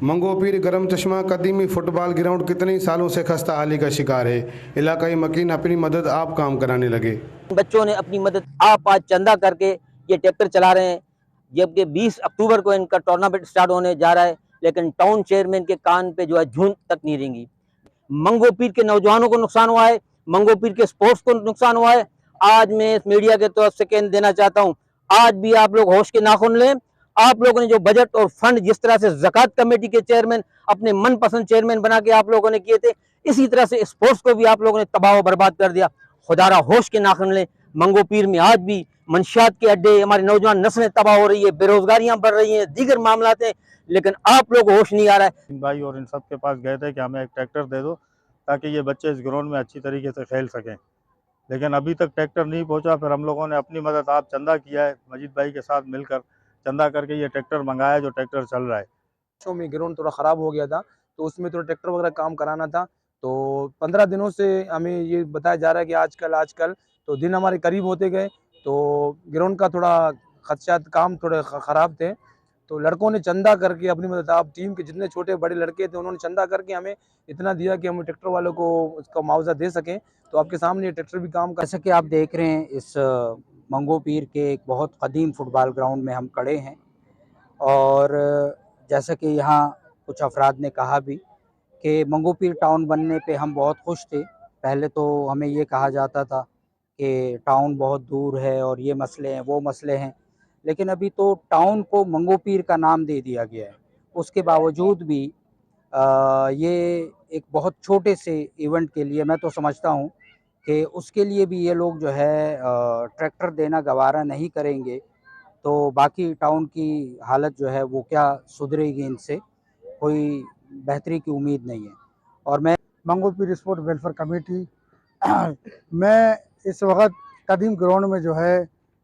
منگو پیر گرم چشمہ قدیمی فٹ بال گراؤنڈ کتنے سالوں سے خستہ حالی کا شکار ہے۔ علاقائی مکین اپنی مدد آپ کام کرانے لگے۔ بچوں نے اپنی مدد آپ آج چندہ کر کے یہ ٹریکٹر چلا رہے ہیں، جبکہ 20 اکتوبر کو ان کا ٹورنامنٹ سٹارٹ ہونے جا رہا ہے، لیکن ٹاؤن چیئرمین کے کان پہ جو ہے جھون تک نہیں رہیں گی۔ منگو پیر کے نوجوانوں کو نقصان ہوا ہے، منگو پیر کے سپورٹس کو نقصان ہوا ہے۔ آج میں اس میڈیا کے طرف سے کہہ دینا چاہتا ہوں، آج بھی آپ لوگ ہوش کے ناخن لیں۔ آپ لوگوں نے جو بجٹ اور فنڈ جس طرح سے زکوٰۃ کمیٹی کے چیئرمین اپنے من پسند چیئرمین بنا کے آپ لوگوں نے کیے تھے، اسی طرح سے اسپورٹس کو بھی آپ لوگوں نے تباہ و برباد کر دیا۔ خدا را ہوش کے ناخن لیں۔ منگو پیر میں آج بھی منشیات کے اڈے، ہماری نوجوان نسلیں تباہ ہو رہی ہے، بے روزگاریاں بڑھ رہی ہیں، دیگر معاملات ہیں، لیکن آپ لوگ ہوش نہیں آ رہا ہے۔ ان بھائی اور ان سب کے پاس گئے تھے کہ ہمیں ایک ٹریکٹر دے دو تاکہ یہ بچے اس گراؤنڈ میں اچھی طریقے سے کھیل سکیں، لیکن ابھی تک ٹریکٹر نہیں پہنچا۔ پھر ہم لوگوں نے اپنی مدد آپ چندہ کیا ہے، مجید بھائی کے ساتھ مل کر چندہ کر کے یہ ٹریکٹر منگایا جو ٹریکٹر چل رہا ہے۔ میں گراؤنڈ تھوڑا خراب ہو گیا تھا تو اس میں تھوڑا ٹریکٹر وغیرہ کام کرانا تھا، تو 15 دنوں سے ہمیں یہ بتایا جا رہا ہے کہ آج کل تو دن ہمارے قریب ہوتے گئے، تو گراؤنڈ کا تھوڑا خدشات کام تھوڑے خراب تھے، تو لڑکوں نے چندہ کر کے اپنی مدد، آپ ٹیم کے جتنے چھوٹے بڑے لڑکے تھے انہوں نے چندہ کر کے ہمیں اتنا دیا کہ ہم ٹریکٹر والوں کو اس کا معاوضہ دے سکیں۔ تو آپ کے سامنے یہ ٹریکٹر بھی کام جیسا کہ آپ دیکھ رہے ہیں، اس منگو پیر کے ایک بہت قدیم فٹ بال گراؤنڈ میں ہم کھڑے ہیں، اور جیسا کہ یہاں کچھ افراد نے کہا بھی کہ منگو پیر ٹاؤن بننے پہ ہم بہت خوش تھے۔ پہلے تو ہمیں یہ کہا جاتا تھا کہ ٹاؤن بہت دور ہے اور یہ مسئلے ہیں وہ مسئلے ہیں، لیکن ابھی تو ٹاؤن کو منگو پیر کا نام دے دیا گیا ہے۔ اس کے باوجود بھی یہ ایک بہت چھوٹے سے ایونٹ کے لیے میں تو سمجھتا ہوں کہ اس کے لیے بھی یہ لوگ جو ہے ٹریکٹر دینا گوارا نہیں کریں گے، تو باقی ٹاؤن کی حالت جو ہے وہ کیا سدھرے گی، ان سے کوئی بہتری کی امید نہیں ہے۔ اور میں منگو پیر اسپورٹ ویلفیئر کمیٹی میں اس وقت قدیم گراؤنڈ میں جو ہے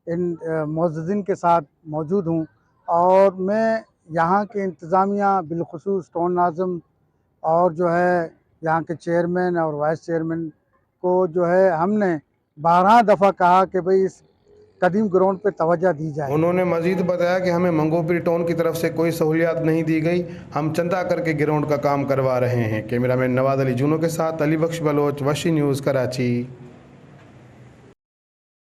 ان معززین کے ساتھ موجود ہوں، اور میں یہاں کے انتظامیہ بالخصوص ٹاؤن ناظم اور جو ہے یہاں کے چیئرمین اور وائس چیئرمین کو جو ہے ہم نے 12 دفعہ کہا کہ بھئی اس قدیم گراؤنڈ پہ توجہ دی جائے۔ انہوں نے مزید بتایا کہ ہمیں منگو پیر ٹاؤن کی طرف سے کوئی سہولیات نہیں دی گئی، ہم چندہ کر کے گراؤنڈ کا کام کروا رہے ہیں۔ کیمرہ مین نواز علی جونو کے ساتھ علی بخش بلوچ، وشی نیوز، کراچی۔